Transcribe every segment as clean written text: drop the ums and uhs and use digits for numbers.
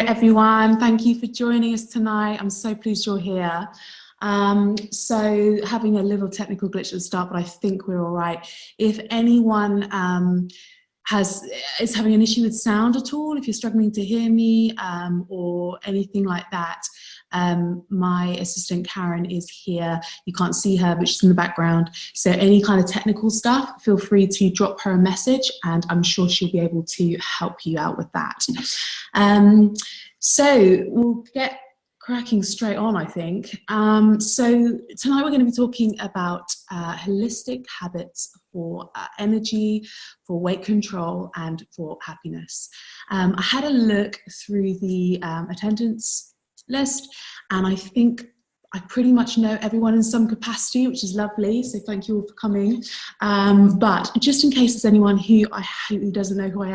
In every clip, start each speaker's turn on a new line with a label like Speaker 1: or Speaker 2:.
Speaker 1: everyone. Thank you for joining us tonight. I'm so pleased you're here. So having a little technical glitch at the start, but I think we're all right. If anyone is having an issue with sound at all, if you're struggling to hear me or anything like that, my assistant Karen is here. You can't see her, but she's in the background. So any kind of technical stuff, feel free to drop her a message and I'm sure she'll be able to help you out with that. So we'll get cracking straight on, I think. So tonight we're going to be talking about holistic habits for energy, for weight control, and for happiness. I had a look through the attendance list, and I think I pretty much know everyone in some capacity, which is lovely, so thank you all for coming. But just in case there's anyone who I hope who doesn't know who I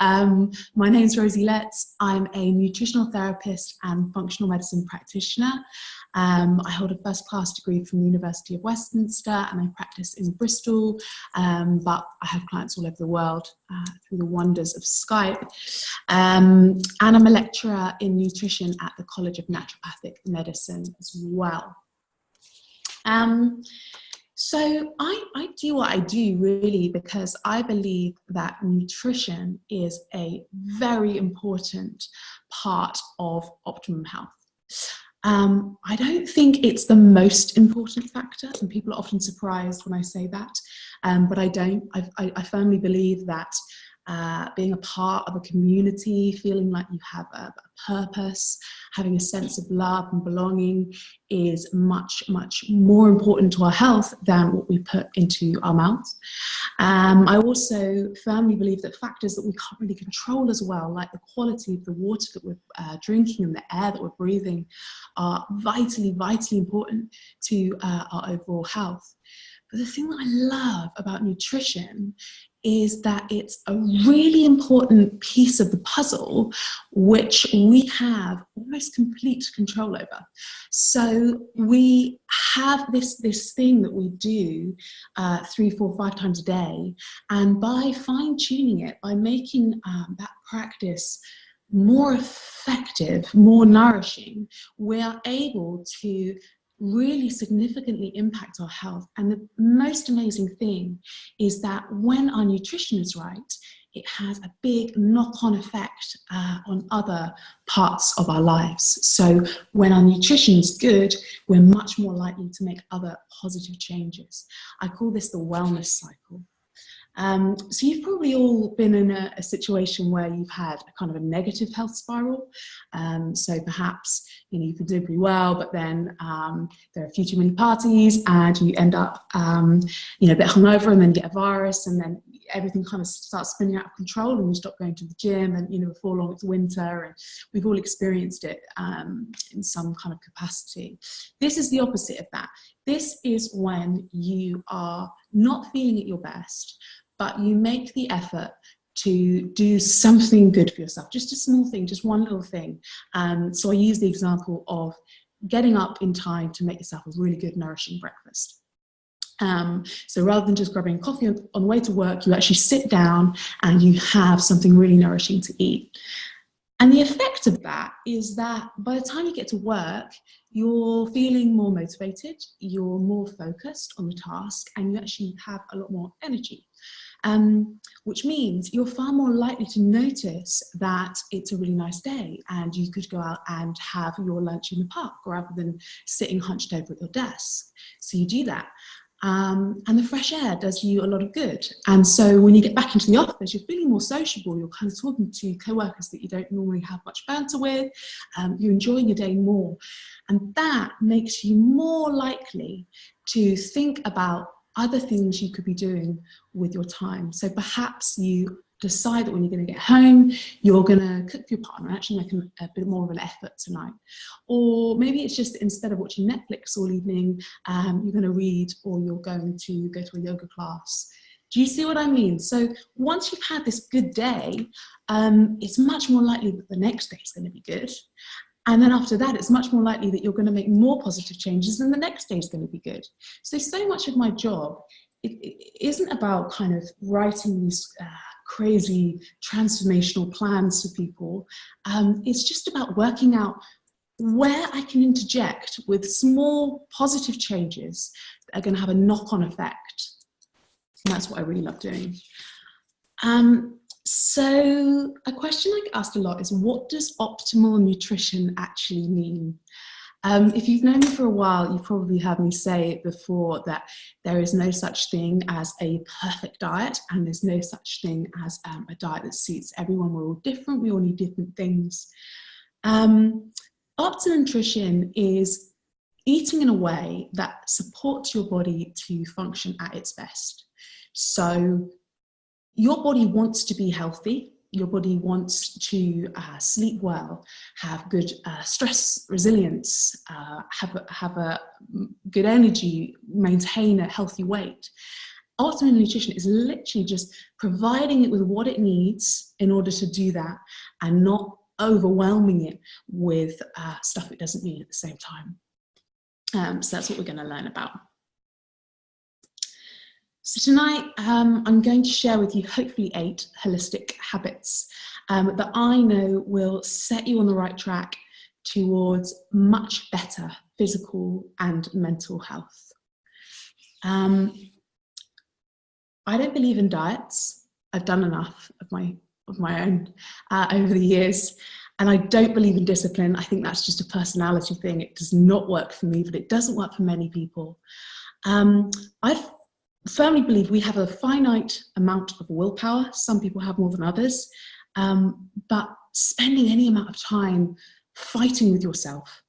Speaker 1: am, my name's Rosie Letts. I'm a nutritional therapist and functional medicine practitioner. I hold a first-class degree from the University of Westminster and I practice in Bristol, but I have clients all over the world through the wonders of Skype. And I'm a lecturer in nutrition at the College of Naturopathic Medicine as well. So I do what I do really because I believe that nutrition is a very important part of optimum health. I don't think it's the most important factor, and people are often surprised when I say that, but I don't. I firmly believe that being a part of a community, feeling like you have a purpose, having a sense of love and belonging is much, much more important to our health than what we put into our mouths. I also firmly believe that factors that we can't really control as well, like the quality of the water that we're drinking and the air that we're breathing, are vitally, vitally important to our overall health. But the thing that I love about nutrition is that it's a really important piece of the puzzle which we have almost complete control over. So we have this thing that we do 3, 4, 5 times a day, and by fine-tuning it, by making that practice more effective, more nourishing, we are able to really significantly impact our health. And the most amazing thing is that when our nutrition is right, it has a big knock-on effect on other parts of our lives. So when our nutrition is good, we're much more likely to make other positive changes. I call this the wellness cycle. So you've probably all been in a situation where you've had a kind of a negative health spiral. So perhaps you've been doing pretty well, but then there are a few too many parties and you end up a bit hungover and then get a virus, and then everything kind of starts spinning out of control and you stop going to the gym, and before long it's winter, and we've all experienced it in some kind of capacity. This is the opposite of that. This is when you are not feeling at your best, but you make the effort to do something good for yourself, just a small thing, just one little thing. So I use the example of getting up in time to make yourself a really good, nourishing breakfast. So rather than just grabbing coffee on the way to work, you actually sit down and you have something really nourishing to eat. And the effect of that is that by the time you get to work, you're feeling more motivated, you're more focused on the task, and you actually have a lot more energy. Which means you're far more likely to notice that it's a really nice day and you could go out and have your lunch in the park rather than sitting hunched over at your desk. So you do that. And the fresh air does you a lot of good. And so when you get back into the office, you're feeling more sociable. You're kind of talking to co-workers that you don't normally have much banter with. You're enjoying your day more. And that makes you more likely to think about other things you could be doing with your time. So perhaps you decide that when you're going to get home, you're going to cook for your partner, actually make a bit more of an effort tonight. Or maybe it's just instead of watching Netflix all evening, you're going to read, or you're going to go to a yoga class. Do you see what I mean? So once you've had this good day, it's much more likely that the next day is going to be good. And then after that, it's much more likely that you're going to make more positive changes and the next day is going to be good. So much of my job, it isn't about kind of writing these crazy transformational plans for people. It's just about working out where I can interject with small positive changes that are going to have a knock-on effect. And that's what I really love doing. So a question I get asked a lot is, what does optimal nutrition actually mean? If you've known me for a while, you've probably heard me say before that there is no such thing as a perfect diet, and there's no such thing as a diet that suits everyone. We're all different, we all need different things. Optimal nutrition is eating in a way that supports your body to function at its best. So your body wants to be healthy, your body wants to sleep well, have good stress resilience, have a good energy, maintain a healthy weight. Optimal nutrition is literally just providing it with what it needs in order to do that, and not overwhelming it with stuff it doesn't need at the same time. So that's what we're going to learn about. So tonight, I'm going to share with you hopefully 8 holistic habits that I know will set you on the right track towards much better physical and mental health. I don't believe in diets. I've done enough of my own over the years, and I don't believe in discipline. I think that's just a personality thing. It does not work for me, but it doesn't work for many people. I firmly believe we have a finite amount of willpower. Some people have more than others, but spending any amount of time fighting with yourself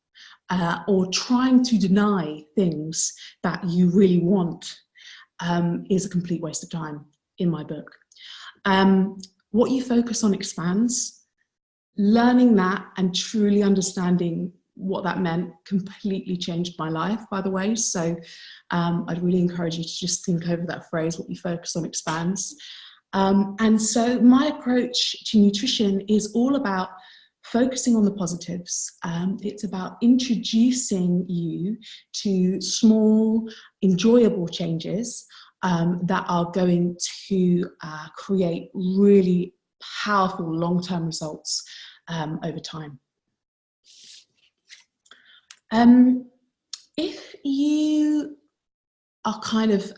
Speaker 1: or trying to deny things that you really want is a complete waste of time, in my book. What you focus on expands. Learning that and truly understanding what that meant completely changed my life, by the way. So I'd really encourage you to just think over that phrase, what you focus on expands. And so my approach to nutrition is all about focusing on the positives. It's about introducing you to small, enjoyable changes that are going to create really powerful long-term results over time. If you are kind of,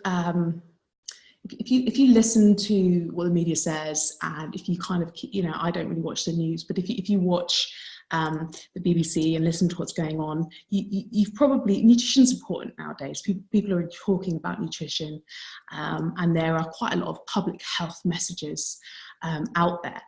Speaker 1: if you listen to what the media says, and if you kind of, I don't really watch the news, but if you watch the BBC and listen to what's going on, you've probably, nutrition's important nowadays. People are talking about nutrition, and there are quite a lot of public health messages out there,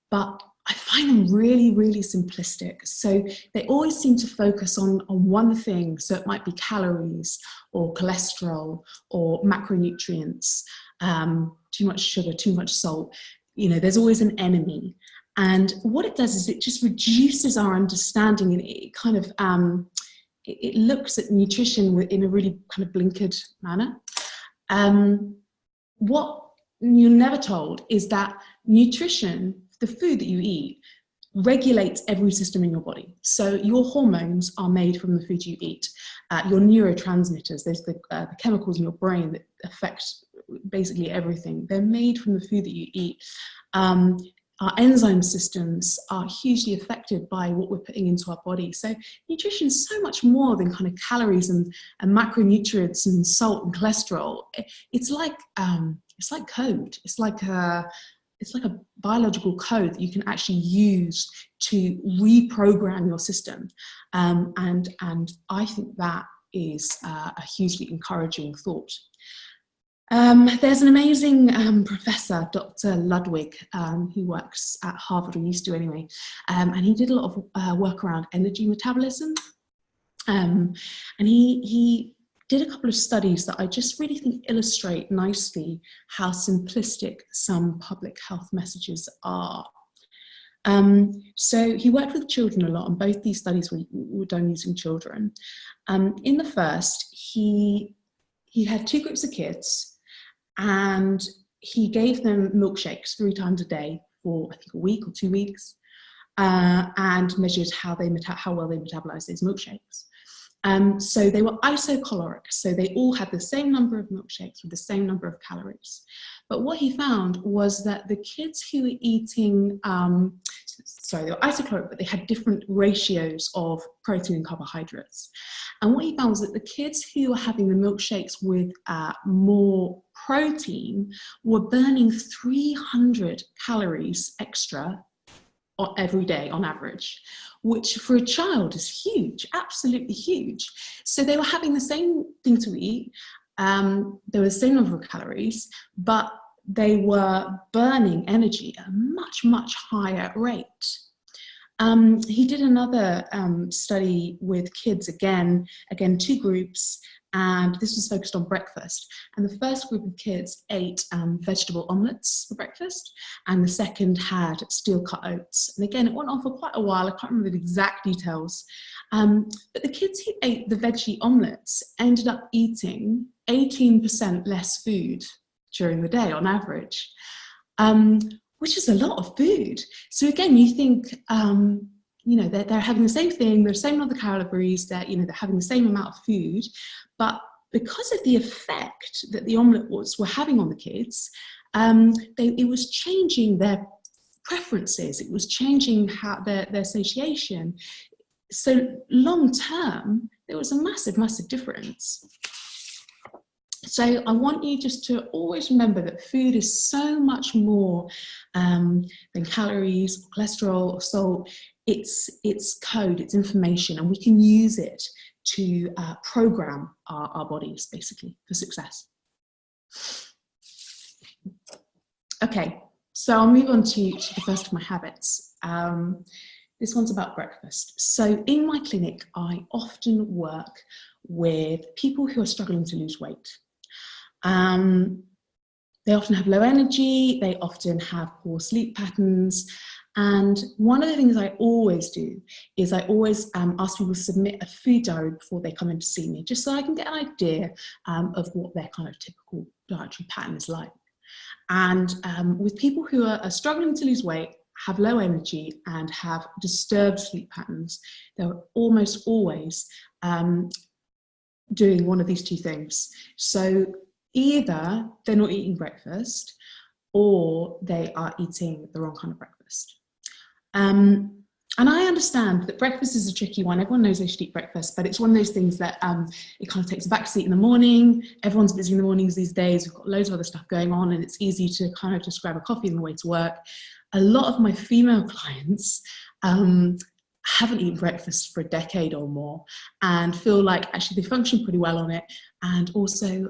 Speaker 1: but I find them really, really simplistic. So they always seem to focus on one thing. So it might be calories or cholesterol or macronutrients, too much sugar, too much salt. There's always an enemy. And what it does is it just reduces our understanding, and it kind of, it looks at nutrition in a really kind of blinkered manner. What you're never told is that nutrition, the food that you eat, regulates every system in your body. So your hormones are made from the food you eat. Your neurotransmitters, there's the chemicals in your brain that affect basically everything. They're made from the food that you eat. Our enzyme systems are hugely affected by what we're putting into our body. So nutrition is so much more than kind of calories and macronutrients and salt and cholesterol. It's like code. It's like a biological code that you can actually use to reprogram your system. And I think that is a hugely encouraging thought. There's an amazing professor, Dr. Ludwig, who works at Harvard, or used to anyway, and he did a lot of work around energy metabolism. And he did a couple of studies that I just really think illustrate nicely how simplistic some public health messages are. So he worked with children a lot, and both these studies were done using children. In the first, he had 2 groups of kids, and he gave them milkshakes 3 times a day for, I think, a week or 2 weeks, and measured how well they metabolized those milkshakes. So they were isocaloric, so they all had the same number of milkshakes with the same number of calories. But what he found was that the kids who were eating, they were isocaloric, but they had different ratios of protein and carbohydrates. And what he found was that the kids who were having the milkshakes with more protein were burning 300 calories extra every day on average, which for a child is huge, absolutely huge. So they were having the same thing to eat, there was the same number of calories, but they were burning energy at a much, much higher rate. He did another study with kids, again, two groups, and this was focused on breakfast. And the first group of kids ate vegetable omelets for breakfast, and the second had steel-cut oats. And again, it went on for quite a while. I can't remember the exact details. But the kids who ate the veggie omelets ended up eating 18% less food during the day on average, which is a lot of food. So again, you think, they're having the same thing, they're the same amount of calories, they're having the same amount of food, but because of the effect that the omelets were having on the kids, it was changing their preferences, it was changing how their satiation. So long term, there was a massive, massive difference. So I want you just to always remember that food is so much more than calories, or cholesterol, or salt. It's code, it's information, and we can use it to program our bodies, basically, for success. Okay, so I'll move on to the first of my habits. This one's about breakfast. So in my clinic, I often work with people who are struggling to lose weight. They often have low energy, they often have poor sleep patterns, and one of the things I always do is I always ask people to submit a food diary before they come in to see me, just so I can get an idea of what their kind of typical dietary pattern is like. And with people who are struggling to lose weight, have low energy, and have disturbed sleep patterns, they're almost always doing one of these two things. So either they're not eating breakfast, or they are eating the wrong kind of breakfast. And I understand that breakfast is a tricky one. Everyone knows they should eat breakfast, but it's one of those things that it kind of takes a backseat in the morning. Everyone's busy in the mornings these days. We've got loads of other stuff going on, and it's easy to kind of just grab a coffee on the way to work. A lot of my female clients haven't eaten breakfast for a decade or more, and feel like actually they function pretty well on it, and also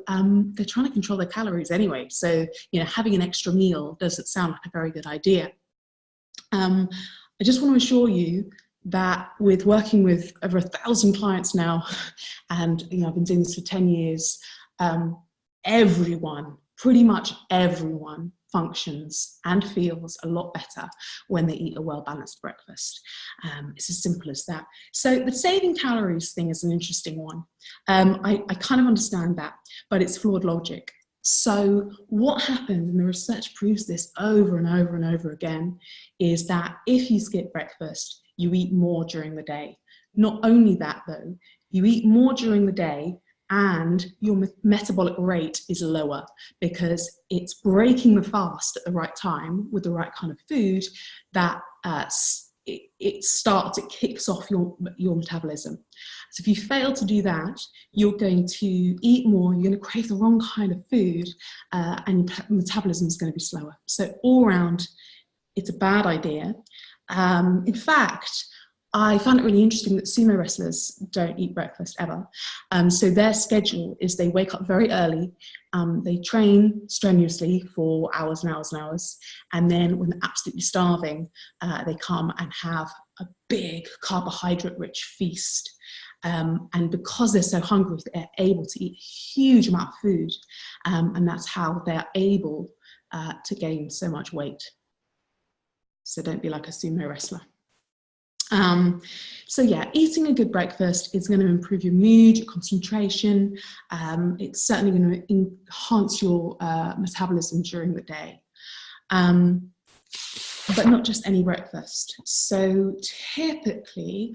Speaker 1: they're trying to control their calories anyway, so having an extra meal doesn't sound like a very good idea. I just want to assure you that with working with over 1,000 clients now, and I've been doing this for 10 years, everyone, pretty much everyone, functions and feels a lot better when they eat a well-balanced breakfast. It's as simple as that. So the saving calories thing is an interesting one. I kind of understand that, but it's flawed logic. So what happens, and the research proves this over and over and over again, is that if you skip breakfast, you eat more during the day. Not only that though, you eat more during the day, and your metabolic rate is lower because it's breaking the fast at the right time with the right kind of food that it kicks off your metabolism. So if you fail to do that, you're going to eat more, you're going to crave the wrong kind of food, and your metabolism is going to be slower. So all around, it's a bad idea. In fact, I found it really interesting that sumo wrestlers don't eat breakfast ever. So their schedule is they wake up very early, they train strenuously for hours and hours and hours, and then when they're absolutely starving, they come and have a big carbohydrate-rich feast. And because they're so hungry, they're able to eat a huge amount of food, and that's how they're able to gain so much weight. So don't be like a sumo wrestler. So yeah, eating a good breakfast is going to improve your mood, your concentration. It's certainly going to enhance your metabolism during the day. But not just any breakfast. So typically,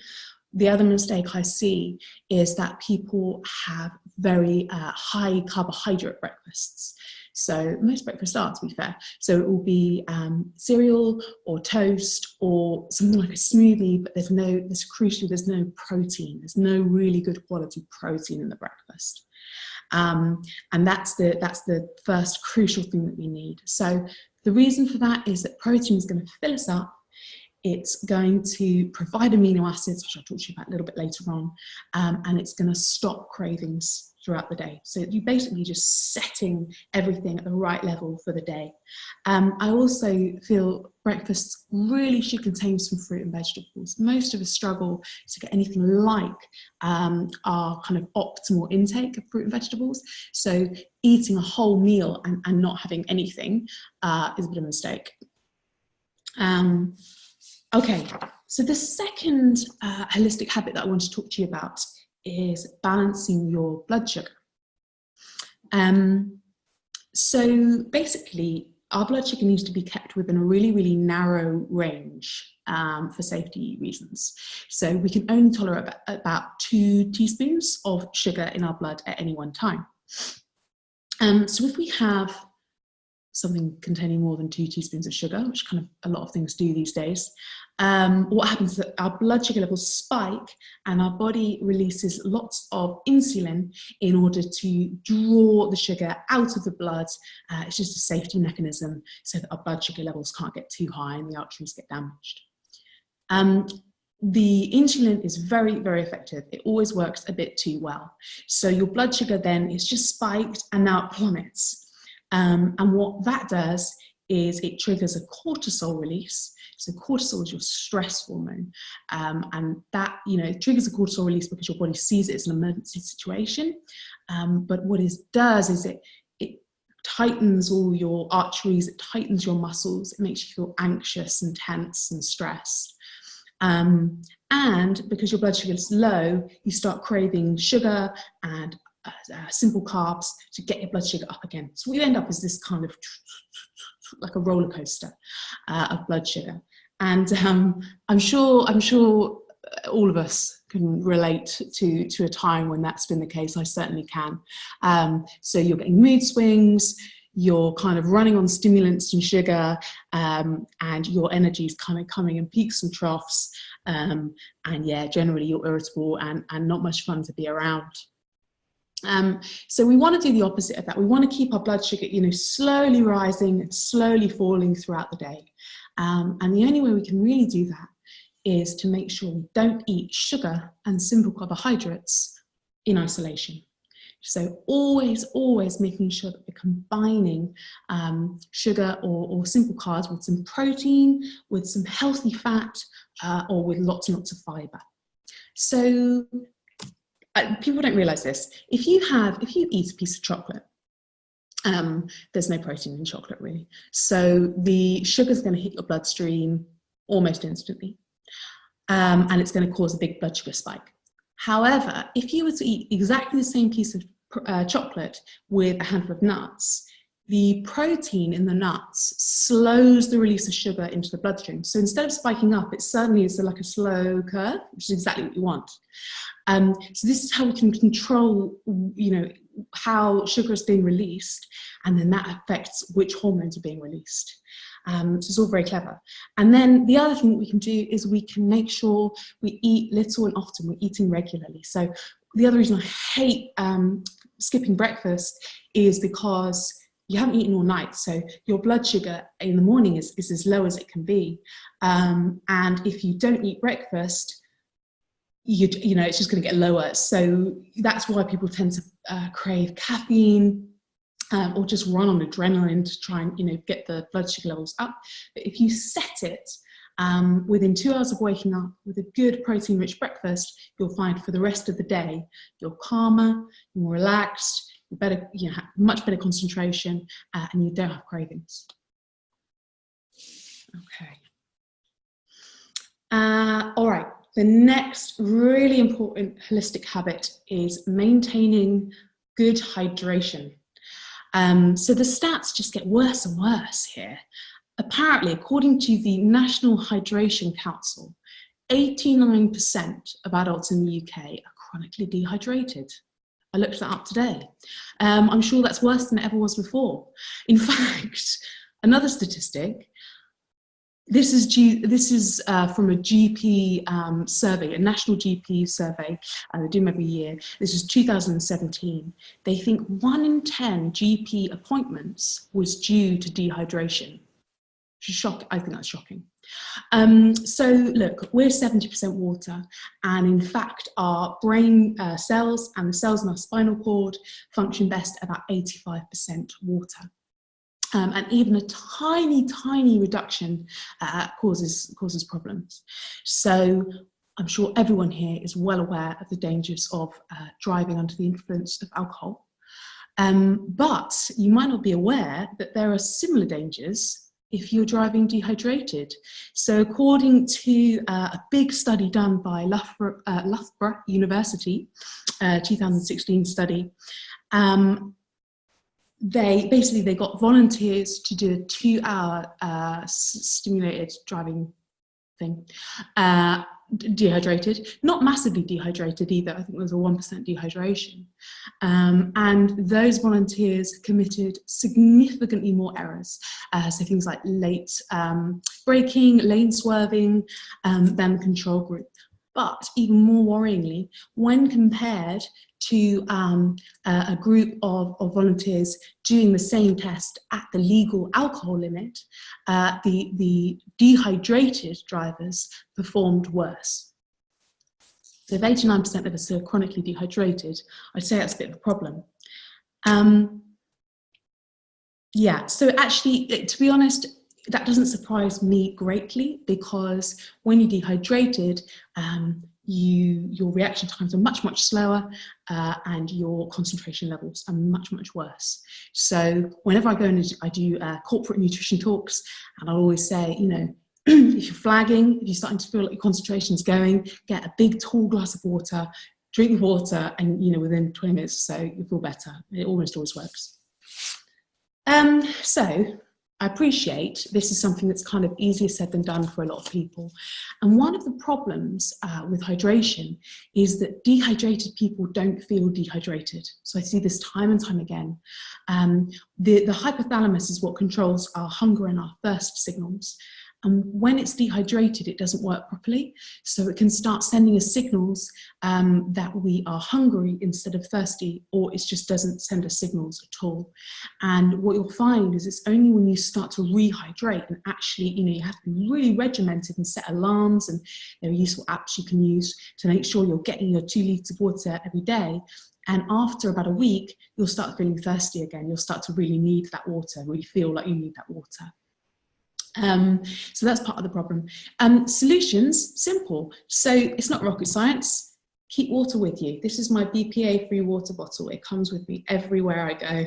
Speaker 1: The other mistake I see is that people have very high carbohydrate breakfasts. So most breakfasts are, to be fair. So it will be cereal or toast or something like a smoothie, but there's no protein. There's no really good quality protein in the breakfast. And that's the first crucial thing that we need. So the reason for that is that protein is going to fill us up. It's going to provide amino acids, which I'll talk to you about a little bit later on, and it's going to stop cravings throughout the day. So you're basically just setting everything at the right level for the day. I also feel breakfast really should contain some fruit and vegetables. Most of us struggle to get anything like our kind of optimal intake of fruit and vegetables. So eating a whole meal and not having anything is a bit of a mistake. Okay, so the second holistic habit that I want to talk to you about is balancing your blood sugar. So basically, our blood sugar needs to be kept within a really, really narrow range for safety reasons. So we can only tolerate about 2 teaspoons of sugar in our blood at any one time. So if we have something containing more than 2 teaspoons of sugar, which kind of a lot of things do these days, what happens is that our blood sugar levels spike and our body releases lots of insulin in order to draw the sugar out of the blood. It's just a safety mechanism so that our blood sugar levels can't get too high and the arteries get damaged. The insulin is very, very effective. It always works a bit too well. So your blood sugar then is just spiked and now it plummets. And what that does is it triggers a cortisol release. So cortisol is your stress hormone. And that, it triggers a cortisol release because your body sees it as an emergency situation. But what it does is it tightens all your arteries, it tightens your muscles, it makes you feel anxious and tense and stressed. And because your blood sugar is low, you start craving sugar and simple carbs to get your blood sugar up again. So what you end up is this kind of like a roller coaster of blood sugar. And I'm sure all of us can relate to a time when that's been the case. I certainly can. So you're getting mood swings, you're kind of running on stimulants and sugar, and your energy is kind of coming in peaks and troughs. And yeah, generally you're irritable and not much fun to be around. So we want to do the opposite of that. We want to keep our blood sugar, slowly rising and slowly falling throughout the day. And the only way we can really do that is to make sure we don't eat sugar and simple carbohydrates in isolation. So always making sure that we're combining sugar or simple carbs with some protein, with some healthy fat, or with lots and lots of fiber. So people don't realize this. If you eat a piece of chocolate, there's no protein in chocolate really. So the sugar is going to hit your bloodstream almost instantly. And it's going to cause a big blood sugar spike. However, if you were to eat exactly the same piece of chocolate with a handful of nuts, the protein in the nuts slows the release of sugar into the bloodstream. So instead of spiking up, it suddenly is like a slow curve, which is exactly what you want. So this is how we can control, how sugar is being released, and then that affects which hormones are being released. So it's all very clever. And then the other thing that we can do is we can make sure we eat little and often, we're eating regularly. So the other reason I hate skipping breakfast is because you haven't eaten all night, so your blood sugar in the morning is as low as it can be. And if you don't eat breakfast, it's just going to get lower. So that's why people tend to crave caffeine or just run on adrenaline to try and get the blood sugar levels up. But if you set it within 2 hours of waking up with a good protein-rich breakfast, you'll find for the rest of the day you're calmer, you're more relaxed, you're better, have much better concentration, and you don't have cravings. Okay. All right. The next really important holistic habit is maintaining good hydration. So the stats just get worse and worse here. Apparently, according to the National Hydration Council, 89% of adults in the UK are chronically dehydrated. I looked that up today. I'm sure that's worse than it ever was before. In fact, another statistic, this is from a GP survey, a national GP survey. They do them every year. This is 2017. They think 1 in 10 GP appointments was due to dehydration. I think that's shocking. So look, we're 70% water, and in fact our brain cells and the cells in our spinal cord function best about 85% water. And even a tiny reduction causes problems. So I'm sure everyone here is well aware of the dangers of driving under the influence of alcohol. But you might not be aware that there are similar dangers if you're driving dehydrated. So according to a big study done by Loughborough University, 2016 study, they got volunteers to do a 2-hour stimulated driving thing, dehydrated, not massively dehydrated either. I think there was a 1% dehydration. And those volunteers committed significantly more errors. So things like late braking, lane swerving, than the control group. But even more worryingly, when compared to a group of volunteers doing the same test at the legal alcohol limit, the dehydrated drivers performed worse. So if 89% of us are chronically dehydrated, I'd say that's a bit of a problem. Yeah, so actually, to be honest, that doesn't surprise me greatly, because when you're dehydrated, your reaction times are much slower, and your concentration levels are much worse. So whenever I go and I do corporate nutrition talks, and I'll always say, you know, if you're flagging, if you're starting to feel like your concentration's going, get a big tall glass of water, drink water, and you know, within 20 minutes or so you'll feel better. It almost always works. So I appreciate this is something that's kind of easier said than done for a lot of people. And one of the problems with hydration is that dehydrated people don't feel dehydrated. So I see this time and time again. The hypothalamus is what controls our hunger and our thirst signals. And when it's dehydrated, it doesn't work properly. So it can start sending us signals that we are hungry instead of thirsty, or it just doesn't send us signals at all. And what you'll find is it's only when you start to rehydrate and actually, you know, you have to be really regimented and set alarms, and there are useful apps you can use to make sure you're getting your 2 litres of water every day. And after about a week, you'll start feeling thirsty again. You'll start to really need that water, really feel like you need that water. So that's part of the problem. Solutions, simple. So it's not rocket science. Keep water with you. This is my BPA-free water bottle. It comes with me everywhere I go,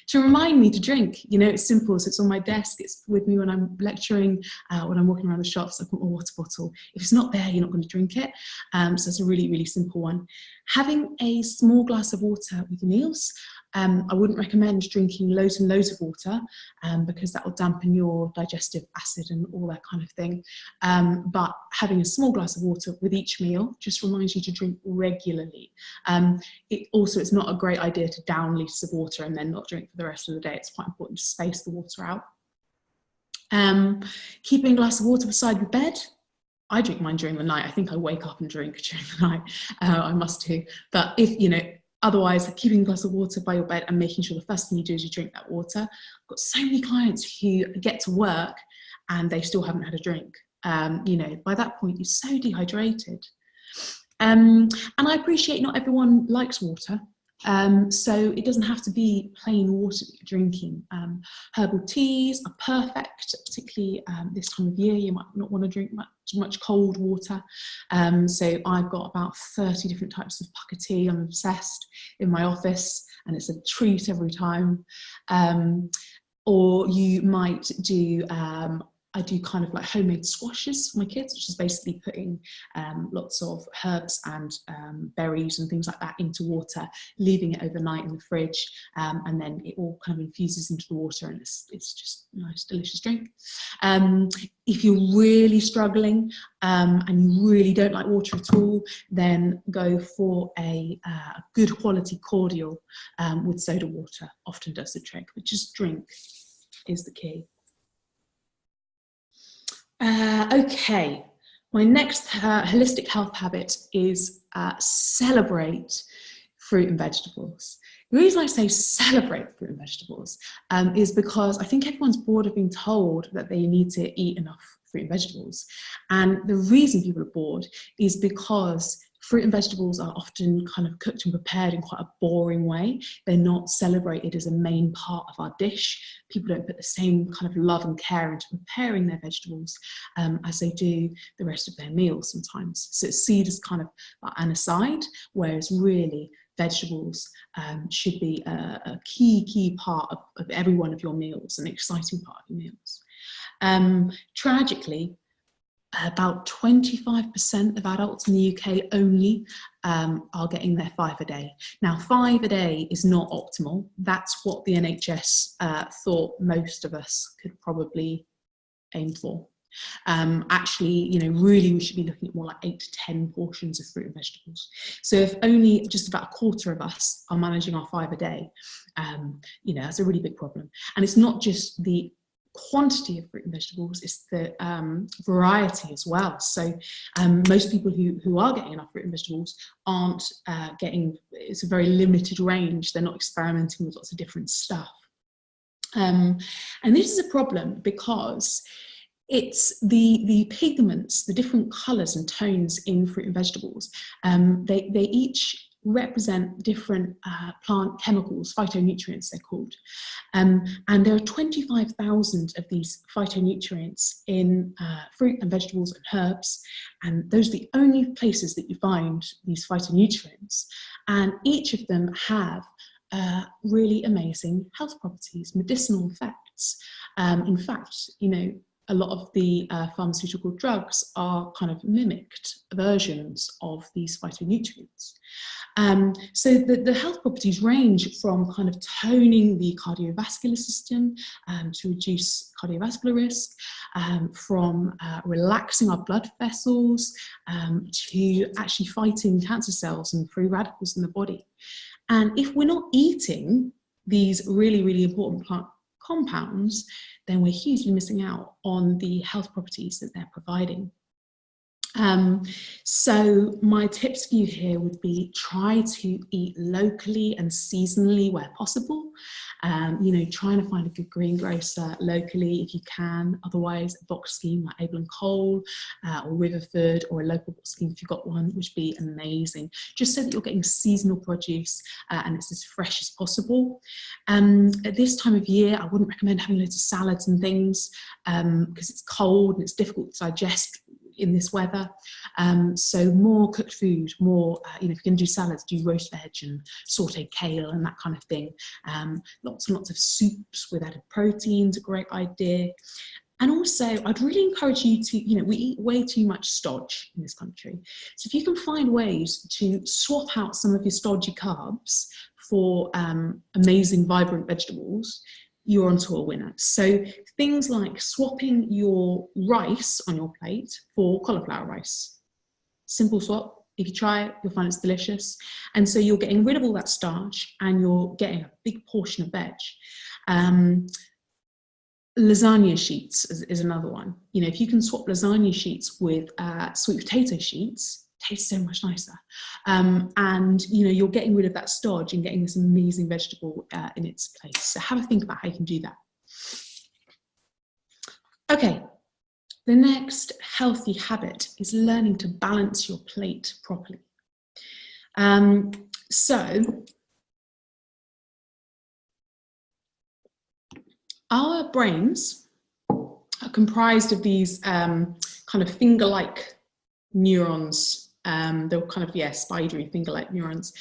Speaker 1: to remind me to drink. You know, it's simple. So it's on my desk. It's with me when I'm lecturing, when I'm walking around the shops. I put my water bottle. If it's not there, you're not going to drink it. So it's a really simple one. Having a small glass of water with your meals. I wouldn't recommend drinking loads and loads of water, because that will dampen your digestive acid and all that kind of thing. But having a small glass of water with each meal just reminds you to drink regularly. It's not a great idea to down litres of water and then not drink for the rest of the day. It's quite important to space the water out. Keeping a glass of water beside your bed. I drink mine during the night. I think I wake up and drink during the night. I must too. But if, you know, otherwise, keeping a glass of water by your bed and making sure the first thing you do is you drink that water. I've got so many clients who get to work and they still haven't had a drink. You know, by that point, you're so dehydrated. And I appreciate not everyone likes water. So it doesn't have to be plain water that you're drinking. Herbal teas are perfect, particularly this time of year. You might not want to drink much cold water. So I've got about 30 different types of pucker tea. I'm obsessed in my office, and it's a treat every time. Or you might do I do kind of like homemade squashes for my kids, which is basically putting lots of herbs and berries and things like that into water, leaving it overnight in the fridge, and then it all kind of infuses into the water, and it's just a nice, delicious drink. If you're really struggling and you really don't like water at all, then go for a good quality cordial with soda water. Often does the trick, but just drink is the key. Okay, my next holistic health habit is celebrate fruit and vegetables. The reason I say celebrate fruit and vegetables is because I think everyone's bored of being told that they need to eat enough fruit and vegetables. And the reason people are bored is because fruit and vegetables are often kind of cooked and prepared in quite a boring way. They're not celebrated as a main part of our dish. People don't put the same kind of love and care into preparing their vegetables as they do the rest of their meals sometimes. So it's seen as kind of an aside, whereas really vegetables should be a key part of every one of your meals, an exciting part of your meals. Tragically, about 25% of adults in the UK only are getting their 5 a day. Now, 5 a day is not optimal. That's what the NHS thought most of us could probably aim for. Actually, you know, really we should be looking at more like 8 to 10 portions of fruit and vegetables. So if only just about a quarter of us are managing our 5 a day, you know, that's a really big problem. And it's not just the quantity of fruit and vegetables, it's the variety as well. So most people who are getting enough fruit and vegetables aren't getting, it's a very limited range. They're not experimenting with lots of different stuff. And this is a problem because it's the pigments, the different colours and tones in fruit and vegetables. They each represent different plant chemicals, phytonutrients they're called. And there are 25,000 of these phytonutrients in fruit and vegetables and herbs. And those are the only places that you find these phytonutrients. And each of them have really amazing health properties, medicinal effects. In fact, you know, a lot of the pharmaceutical drugs are kind of mimicked versions of these phytonutrients. So the health properties range from kind of toning the cardiovascular system to reduce cardiovascular risk, from relaxing our blood vessels to actually fighting cancer cells and free radicals in the body. And if we're not eating these really, really important plant compounds, then we're hugely missing out on the health properties that they're providing. So my tips for you here would be try to eat locally and seasonally where possible. You know, trying to find a good greengrocer locally if you can. Otherwise, a box scheme like Able and Cole or Riverford, or a local box scheme if you've got one, which would be amazing. Just so that you're getting seasonal produce and it's as fresh as possible. At this time of year, I wouldn't recommend having loads of salads and things because it's cold and it's difficult to digest in this weather. So more cooked food, more, you know, if you're going to do salads, do roast veg and sauteed kale and that kind of thing. Lots and lots of soups with added proteins, a great idea. And also, I'd really encourage you to, you know, we eat way too much stodge in this country. So if you can find ways to swap out some of your stodgy carbs for amazing, vibrant vegetables, you're onto a winner. So things like swapping your rice on your plate for cauliflower rice. Simple swap. If you try it, you'll find it's delicious. And so you're getting rid of all that starch and you're getting a big portion of veg. Lasagna sheets is another one. You know, if you can swap lasagna sheets with sweet potato sheets, tastes so much nicer. And, you know, you're getting rid of that stodge and getting this amazing vegetable in its place. So have a think about how you can do that. Okay, the next healthy habit is learning to balance your plate properly. So our brains are comprised of these kind of finger-like neurons. They're kind of, yeah, spidery finger-like neurons.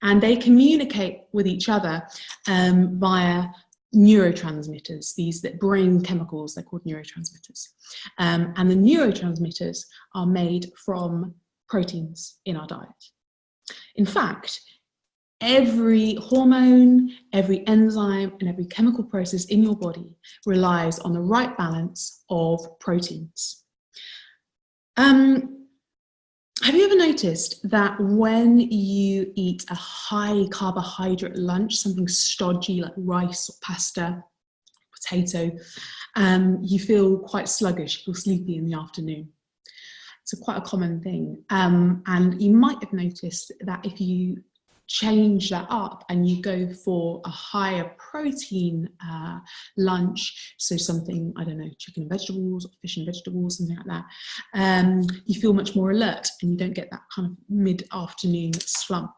Speaker 1: And they communicate with each other via neurotransmitters, these that brain chemicals, they're called neurotransmitters. And the neurotransmitters are made from proteins in our diet. In fact, every hormone, every enzyme, and every chemical process in your body relies on the right balance of proteins. Have you ever noticed that when you eat a high carbohydrate lunch, something stodgy like rice or pasta, potato, you feel quite sluggish, you feel sleepy in the afternoon? It's quite a common thing. And you might have noticed that if you change that up and you go for a higher protein lunch, so something, I don't know, chicken and vegetables or fish and vegetables, something like that, you feel much more alert and you don't get that kind of mid-afternoon slump.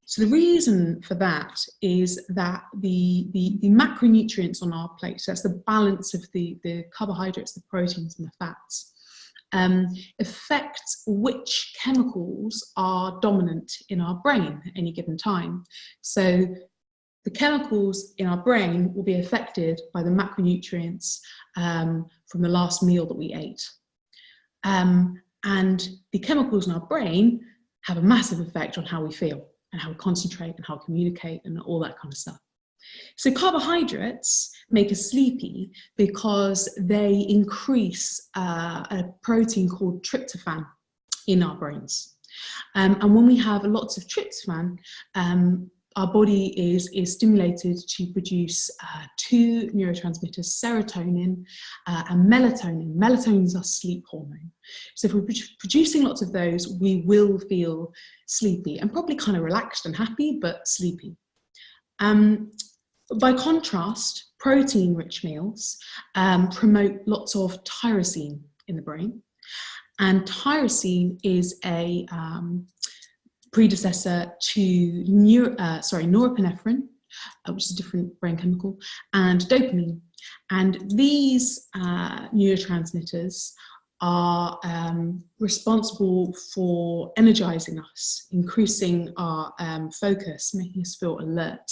Speaker 1: So the reason for that is that the macronutrients on our plate, so that's the balance of the carbohydrates, the proteins and the fats, affect which chemicals are dominant in our brain at any given time. So the chemicals in our brain will be affected by the macronutrients from the last meal that we ate. And the chemicals in our brain have a massive effect on how we feel and how we concentrate and how we communicate and all that kind of stuff. So carbohydrates make us sleepy because they increase a protein called tryptophan in our brains. And when we have lots of tryptophan, our body is stimulated to produce two neurotransmitters, serotonin and melatonin. Melatonin is our sleep hormone. So if we're producing lots of those, we will feel sleepy and probably kind of relaxed and happy, but sleepy. By contrast, protein-rich meals promote lots of tyrosine in the brain, and tyrosine is a predecessor to norepinephrine, which is a different brain chemical, and dopamine. And these neurotransmitters are responsible for energizing us, increasing our focus, making us feel alert.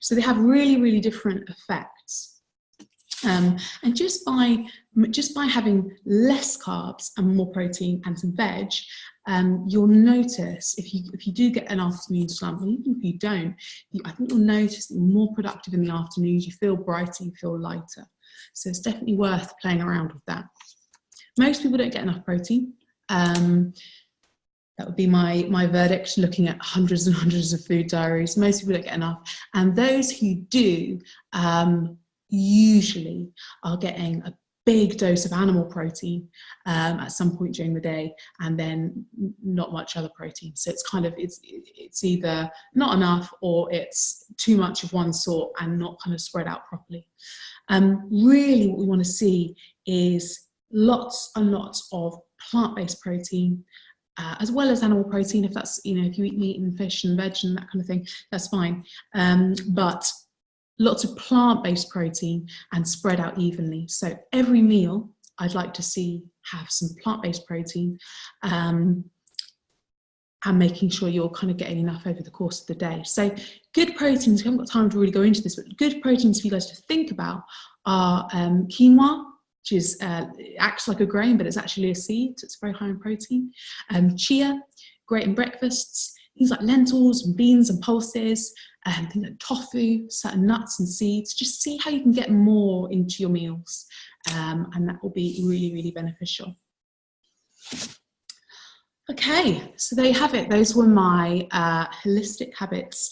Speaker 1: So they have really, really different effects. And just by having less carbs and more protein and some veg, you'll notice if you do get an afternoon slump, or even if you don't, I think you'll notice that you're more productive in the afternoons, you feel brighter, you feel lighter. So it's definitely worth playing around with that. Most people don't get enough protein. That would be my verdict, looking at hundreds and hundreds of food diaries. Most people don't get enough. And those who do usually are getting a big dose of animal protein at some point during the day, and then not much other protein. So it's kind of, it's either not enough or it's too much of one sort and not kind of spread out properly. Really what we want to see is lots and lots of plant-based protein, as well as animal protein. If that's, if you eat meat and fish and veg and that kind of thing, that's fine. But lots of plant-based protein and spread out evenly. So every meal I'd like to see have some plant-based protein, and making sure you're kind of getting enough over the course of the day. So good proteins, we haven't got time to really go into this, but good proteins for you guys to think about are quinoa, which is acts like a grain, but it's actually a seed, so it's very high in protein. Chia, great in breakfasts. Things like lentils and beans and pulses, things like tofu, certain nuts and seeds. Just see how you can get more into your meals, and that will be really, really beneficial. Okay, so there you have it. Those were my holistic habits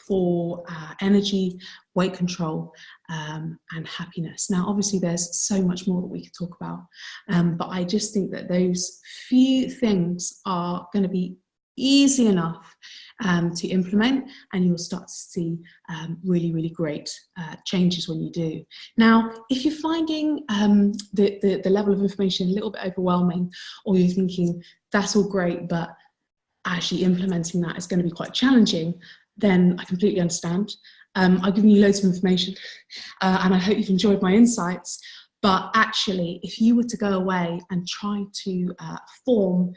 Speaker 1: for energy, weight control, and happiness. Now, obviously, there's so much more that we could talk about, but I just think that those few things are going to be easy enough to implement, and you'll start to see really, really great changes when you do. Now, if you're finding the level of information a little bit overwhelming, or you're thinking that's all great, but actually implementing that is going to be quite challenging, then I completely understand. I've given you loads of information, and I hope you've enjoyed my insights. But actually, if you were to go away and try to form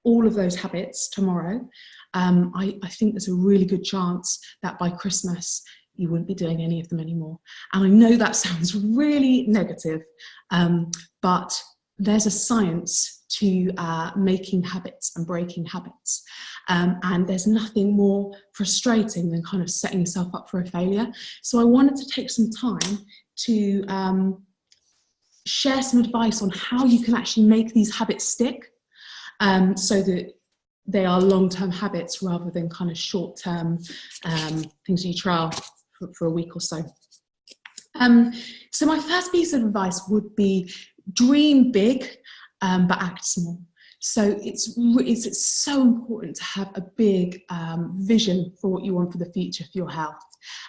Speaker 1: all of those habits tomorrow, I think there's a really good chance that by Christmas you wouldn't be doing any of them anymore. And I know that sounds really negative, but there's a science to making habits and breaking habits. And there's nothing more frustrating than kind of setting yourself up for a failure. So I wanted to take some time to share some advice on how you can actually make these habits stick, so that they are long-term habits rather than kind of short-term things you trial for a week or so. So my first piece of advice would be dream big, but act small. So it's so important to have a big vision for what you want for the future for your health.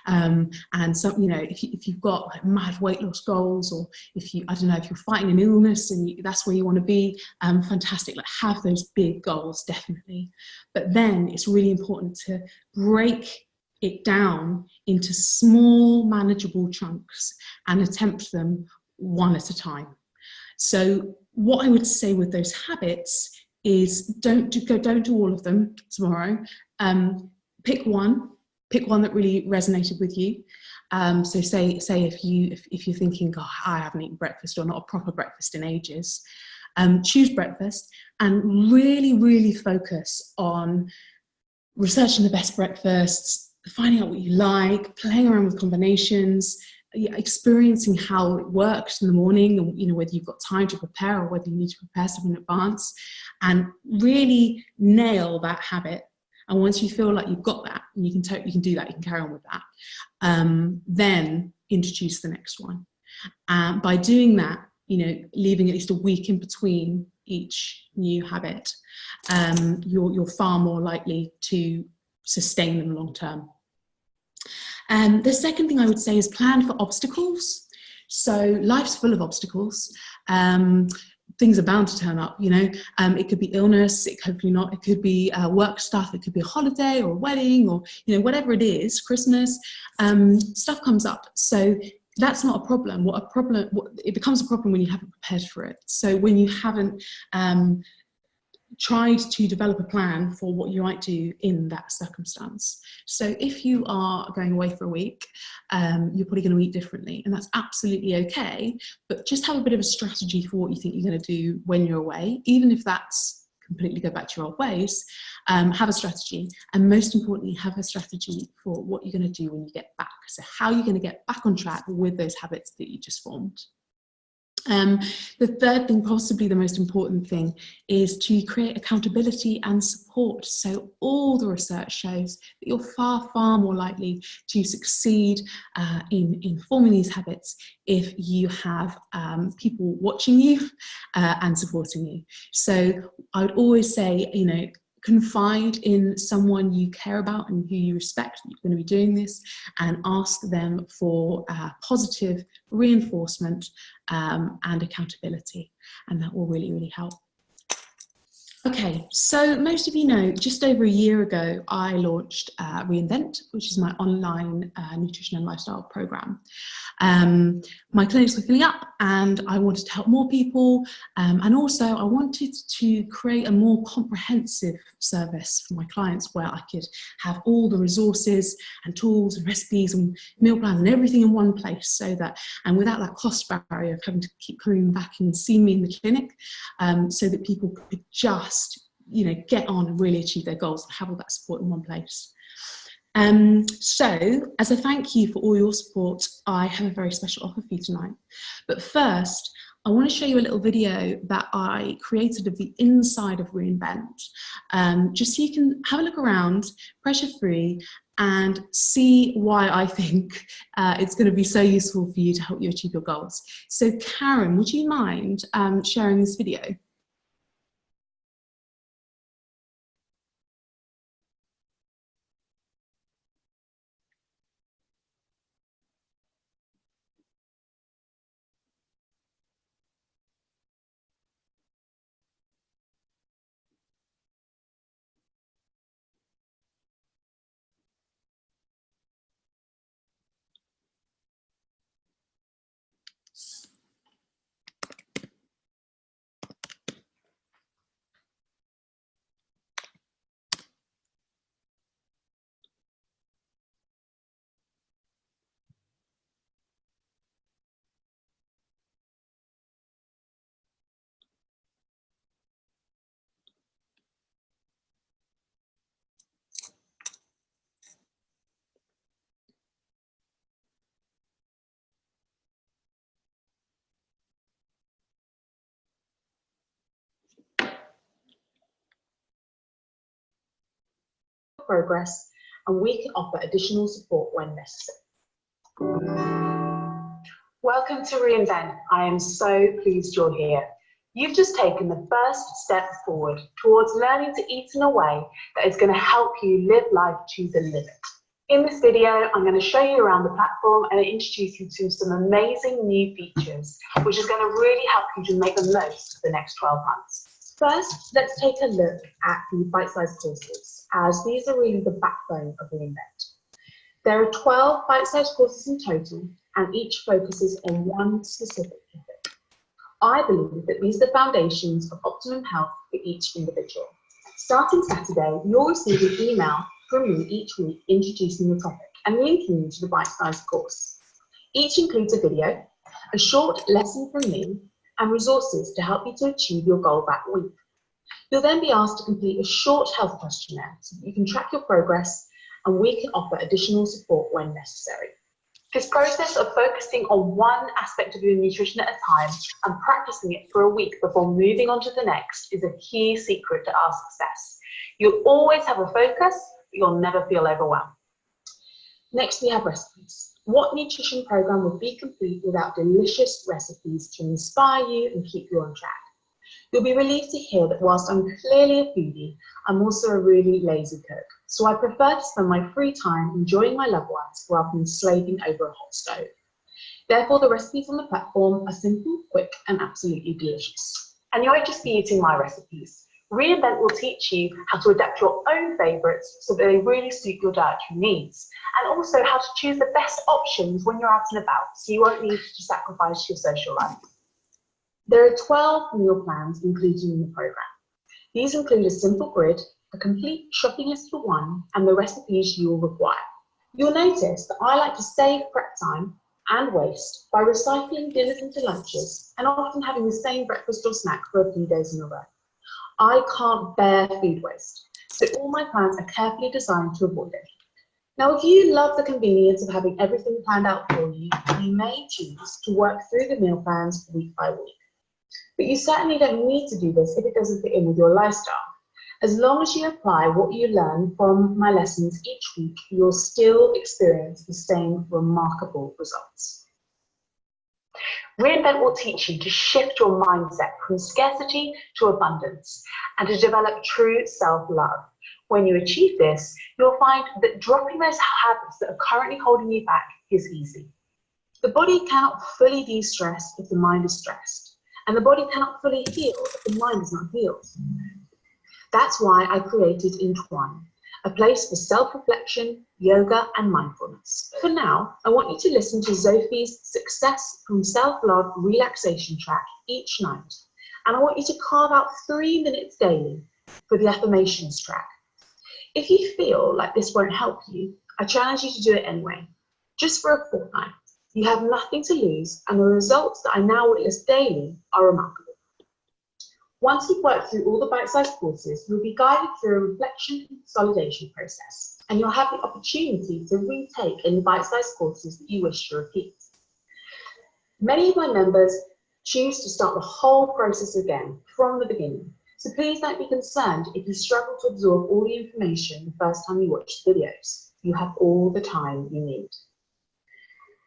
Speaker 1: And so, you know, if you've got like mad weight loss goals, or if you, I don't know, if you're fighting an illness and that's where you want to be, fantastic, like have those big goals, definitely. But then it's really important to break it down into small, manageable chunks and attempt them one at a time. So what I would say with those habits is don't do all of them tomorrow. Pick one that really resonated with you. So say if you're thinking, oh, I haven't eaten breakfast or not a proper breakfast in ages, choose breakfast and really focus on researching the best breakfasts, finding out what you like, playing around with combinations, experiencing how it works in the morning, and you know, whether you've got time to prepare or whether you need to prepare something in advance, and really nail that habit. And once you feel like you've got that, and you can do that, you can carry on with that, then introduce the next one. By doing that, you know, leaving at least a week in between each new habit, you're far more likely to sustain them long term. The second thing I would say is plan for obstacles. So life's full of obstacles. Things are bound to turn up, you know. It could be illness, it could be not, it could be work stuff, it could be a holiday or a wedding, or, you know, whatever it is, Christmas, stuff comes up. So that's not a problem. It becomes a problem when you haven't prepared for it. So when you haven't tried to develop a plan for what you might do in that circumstance. So if you are going away for a week, you're probably going to eat differently, and that's absolutely okay, but just have a bit of a strategy for what you think you're going to do when you're away, even if that's completely go back to your old ways. Have a strategy, and most importantly, have a strategy for what you're going to do when you get back. So how you're going to get back on track with those habits that you just formed. The third thing, possibly the most important thing, is to create accountability and support. So all the research shows that you're far more likely to succeed in forming these habits if you have people watching you and supporting you. So I would always say, you know, confide in someone you care about and who you respect that you're going to be doing this, and ask them for positive reinforcement and accountability, and that will really help. Okay, so most of you know, just over a year ago, I launched Reinvent, which is my online nutrition and lifestyle program. My clinics were filling up, and I wanted to help more people, and also I wanted to create a more comprehensive service for my clients where I could have all the resources and tools and recipes and meal plans and everything in one place, so that, and without that cost barrier of having to keep coming back and seeing me in the clinic, so that people could just, you know, get on and really achieve their goals and have all that support in one place. So as a thank you for all your support, I have a very special offer for you tonight. But first, I want to show you a little video that I created of the inside of Reinvent, just so you can have a look around, pressure-free, and see why I think it's going to be so useful for you to help you achieve your goals. So Karen, would you mind sharing this video?
Speaker 2: progress, and we can offer additional support when necessary. Welcome to reInvent. I am so pleased you're here. You've just taken the first step forward towards learning to eat in a way that is going to help you live life to the limit. In this video, I'm going to show you around the platform and introduce you to some amazing new features, which is going to really help you to make the most of the next 12 months. First, let's take a look at the bite-sized courses, as these are really the backbone of reInvent. There are 12 bite-sized courses in total, and each focuses on one specific topic. I believe that these are the foundations of Optimum Health for each individual. Starting Saturday, you'll receive an email from me each week introducing the topic and linking you to the bite-sized course. Each includes a video, a short lesson from me, and resources to help you to achieve your goal that week. You'll then be asked to complete a short health questionnaire so that you can track your progress, and we can offer additional support when necessary. This process of focusing on one aspect of your nutrition at a time and practicing it for a week before moving on to the next is a key secret to our success. You'll always have a focus, but you'll never feel overwhelmed. Next, we have recipes. What nutrition program would be complete without delicious recipes to inspire you and keep you on track? You'll be relieved to hear that whilst I'm clearly a foodie, I'm also a really lazy cook. So I prefer to spend my free time enjoying my loved ones rather than slaving over a hot stove. Therefore, the recipes on the platform are simple, quick, and absolutely delicious. And you won't just be eating my recipes. reInvent will teach you how to adapt your own favourites so that they really suit your dietary needs, and also how to choose the best options when you're out and about, so you won't need to sacrifice your social life. There are 12 meal plans included in the programme. These include a simple grid, a complete shopping list for one, and the recipes you will require. You'll notice that I like to save prep time and waste by recycling dinners into lunches and often having the same breakfast or snack for a few days in a row. I can't bear food waste, so all my plans are carefully designed to avoid it. Now, if you love the convenience of having everything planned out for you, you may choose to work through the meal plans week by week. But you certainly don't need to do this if it doesn't fit in with your lifestyle. As long as you apply what you learn from my lessons each week, you'll still experience the same remarkable results. reInvent will teach you to shift your mindset from scarcity to abundance and to develop true self-love. When you achieve this, you'll find that dropping those habits that are currently holding you back is easy. The body cannot fully de-stress if the mind is stressed, and the body cannot fully heal if the mind is not healed. That's why I created Entwine, a place for self-reflection, yoga, and mindfulness. For now, I want you to listen to Zophie's Success from Self-Love relaxation track each night, and I want you to carve out 3 minutes daily for the affirmations track. If you feel like this won't help you, I challenge you to do it anyway, just for a fortnight. You have nothing to lose, and the results that I now witness daily are remarkable. Once you've worked through all the bite-sized courses, you'll be guided through a reflection and consolidation process, and you'll have the opportunity to retake any bite-sized courses that you wish to repeat. Many of my members choose to start the whole process again from the beginning, so please don't be concerned if you struggle to absorb all the information the first time you watch the videos. You have all the time you need.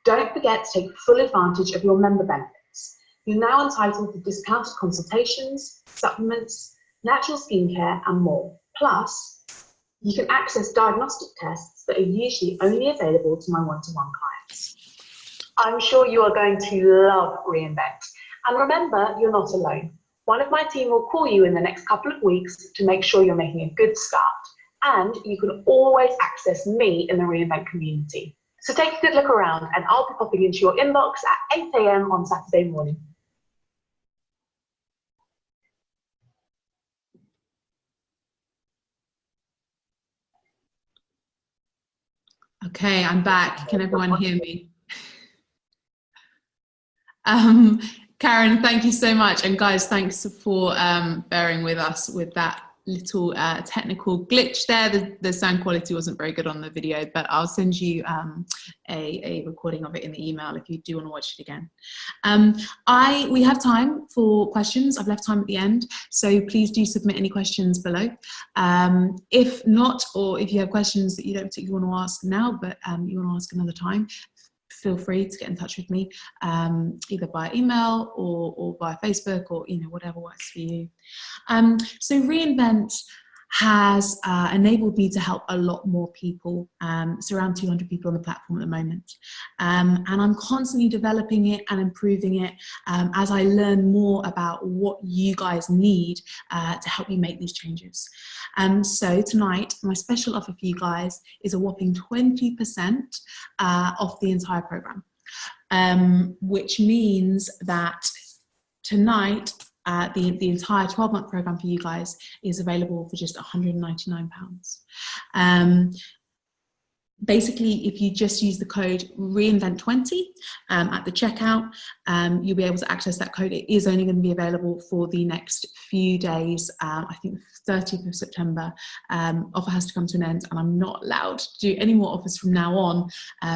Speaker 2: Don't forget to take full advantage of your member benefits. You're now entitled to discounted consultations, supplements, natural skincare, and more. Plus, you can access diagnostic tests that are usually only available to my one-to-one clients. I'm sure you are going to love reInvent. And remember, you're not alone. One of my team will call you in the next couple of weeks to make sure you're making a good start. And you can always access me in the reInvent community. So take a good look around, and I'll be popping into your inbox at 8 AM on Saturday morning.
Speaker 1: Okay, I'm back. Can everyone hear me? Karen, thank you so much. And guys, thanks for bearing with us with that little technical glitch there. The sound quality wasn't very good on the video, but I'll send you a recording of it in the email if you do want to watch it again. We have time for questions. I've left time at the end, so please do submit any questions below. If not, or if you have questions that you don't particularly want to ask now, but you want to ask another time, feel free to get in touch with me, either by email or by Facebook, or whatever works for you. So Reinvent has enabled me to help a lot more people. It's around 200 people on the platform at the moment. And I'm constantly developing it and improving it as I learn more about what you guys need to help you make these changes. So tonight, my special offer for you guys is a whopping 20% off the entire program, which means that tonight, the entire 12-month program for you guys is available for just £199. Basically, if you just use the code REINVENT20 at the checkout, you'll be able to access that code. It is only going to be available for the next few days. I think the 30th of September. Offer has to come to an end, and I'm not allowed to do any more offers from now on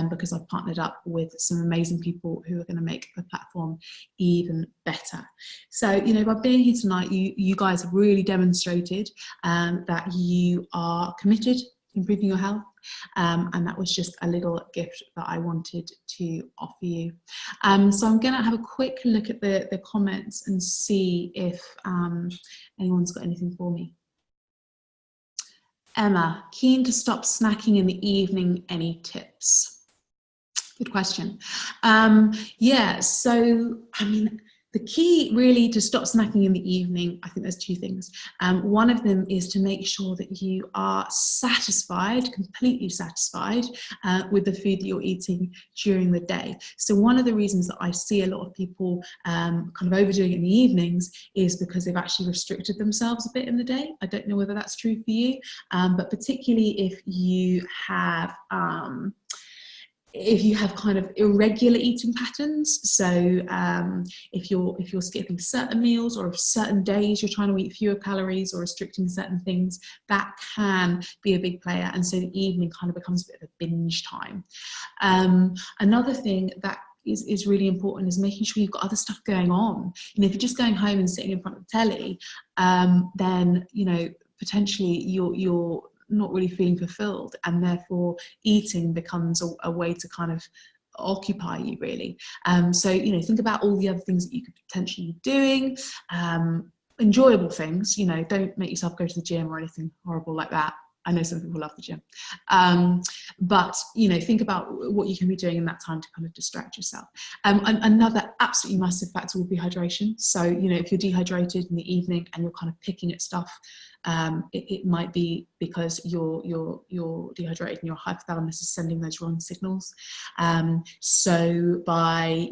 Speaker 1: because I've partnered up with some amazing people who are going to make the platform even better. So, by being here tonight, you guys have really demonstrated that you are committed to improving your health. And that was just a little gift that I wanted to offer you. So I'm going to have a quick look at the comments and see if anyone's got anything for me. Emma, keen to stop snacking in the evening. Any tips? Good question. Yeah, so the key really to stop snacking in the evening, I think there's two things. One of them is to make sure that you are satisfied, completely satisfied with the food that you're eating during the day. So one of the reasons that I see a lot of people kind of overdoing it in the evenings is because they've actually restricted themselves a bit in the day. I don't know whether that's true for you, but particularly if you have kind of irregular eating patterns, so if you're skipping certain meals, or if certain days you're trying to eat fewer calories or restricting certain things, that can be a big player, and so the evening kind of becomes a bit of a binge time. Another thing that is really important is making sure you've got other stuff going on. If you're just going home and sitting in front of the telly, then potentially you're not really feeling fulfilled, and therefore eating becomes a way to kind of occupy you, really. So think about all the other things that you could potentially be doing, enjoyable things. Don't make yourself go to the gym or anything horrible like that. I know some people love the gym, but think about what you can be doing in that time to kind of distract yourself. Another absolutely massive factor will be hydration. So if you're dehydrated in the evening and you're kind of picking at stuff, it might be because you're dehydrated and your hypothalamus is sending those wrong signals. So by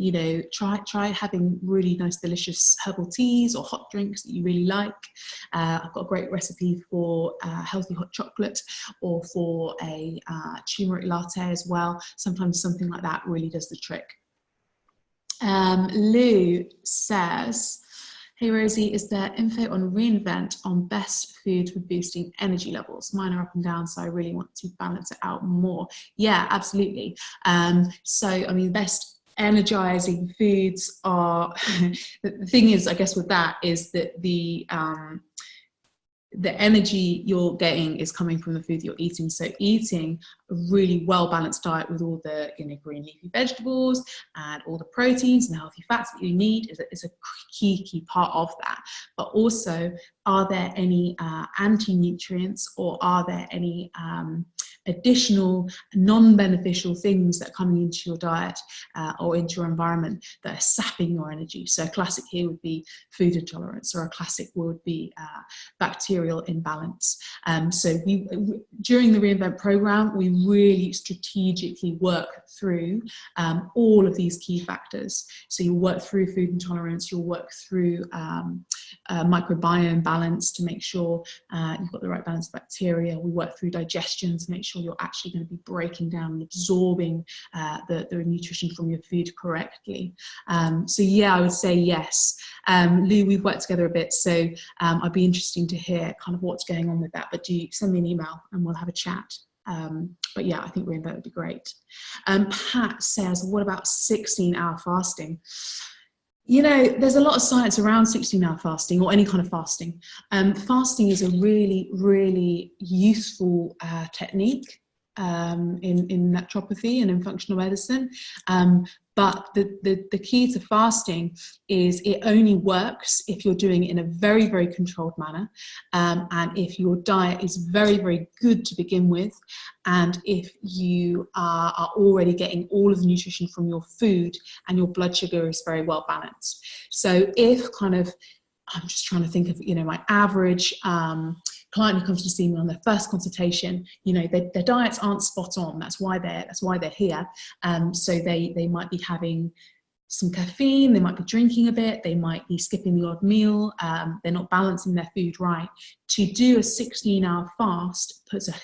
Speaker 1: try having really nice delicious herbal teas or hot drinks that you really like. I've got a great recipe for healthy hot chocolate, or for a turmeric latte as well. Sometimes something like that really does the trick. Lou says, hey Rosie, is there info on Reinvent on best foods for boosting energy levels? Mine are up and down, so I really want to balance it out more. Yeah, absolutely. So best energizing foods are the thing is, I guess with that, is that the energy you're getting is coming from the food you're eating. So eating a really well-balanced diet with all the green leafy vegetables and all the proteins and healthy fats that you need is a key part of that. But also, are there any anti-nutrients, or are there any additional non-beneficial things that are coming into your diet or into your environment that are sapping your energy? So a classic here would be food intolerance, or a classic would be bacterial imbalance. So during the Reinvent program, we you really strategically work through all of these key factors. So you'll work through food intolerance, you'll work through microbiome balance to make sure you've got the right balance of bacteria. We work through digestion to make sure you're actually going to be breaking down and absorbing the nutrition from your food correctly. So yeah, I would say yes. Lou, we've worked together a bit, so I'd be interesting to hear kind of what's going on with that, but do send me an email and we'll have a chat. But yeah, I think Reinvent would be great. Pat says, what about 16-hour fasting? You know, there's a lot of science around 16-hour fasting or any kind of fasting. Fasting is a really, really useful technique in naturopathy and in functional medicine. But the key to fasting is it only works if you're doing it in a very, very controlled manner, and if your diet is very, very good to begin with, and if you are already getting all of the nutrition from your food and your blood sugar is very well balanced. So if kind of, I'm just trying to think of, you know, my average client who comes to see me on their first consultation, you know, their diets aren't spot on. That's why they're here. So they might be having some caffeine, they might be drinking a bit, they might be skipping the odd meal, they're not balancing their food right. To do a 16-hour fast puts a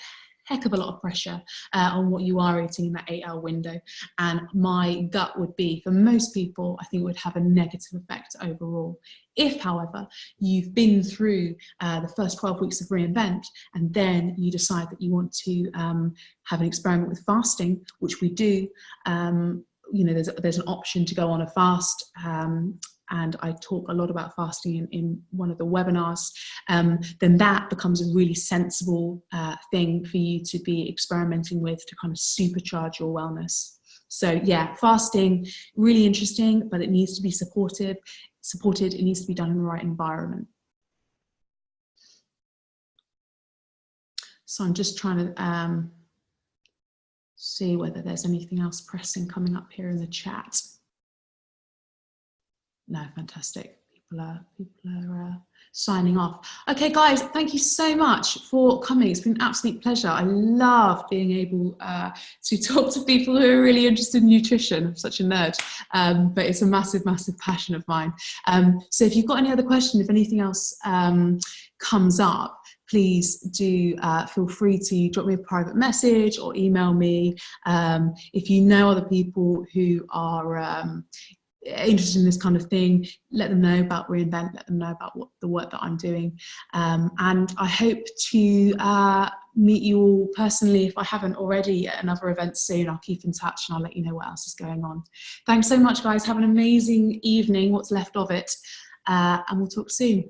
Speaker 1: heck of a lot of pressure on what you are eating in that 8-hour window. And my gut would be, for most people, I think it would have a negative effect overall. If, however, you've been through the first 12 weeks of Reinvent, and then you decide that you want to have an experiment with fasting, which we do, you know, there's an option to go on a fast, and I talk a lot about fasting in one of the webinars, then that becomes a really sensible thing for you to be experimenting with to kind of supercharge your wellness. So yeah, fasting, really interesting, but it needs to be supported, it needs to be done in the right environment. So I'm just trying to see whether there's anything else pressing coming up here in the chat. No, fantastic. People are signing off. Okay, guys, thank you so much for coming. It's been an absolute pleasure. I love being able to talk to people who are really interested in nutrition. I'm such a nerd, but it's a massive, massive passion of mine. So if you've got any other questions, if anything else comes up, please do feel free to drop me a private message or email me. If you know other people who are interested in this kind of thing, let them know about Reinvent, let them know about the work that I'm doing. And I hope to meet you all personally, if I haven't already, at another event soon. I'll keep in touch and I'll let you know what else is going on. Thanks so much, guys. Have an amazing evening, what's left of it, and we'll talk soon.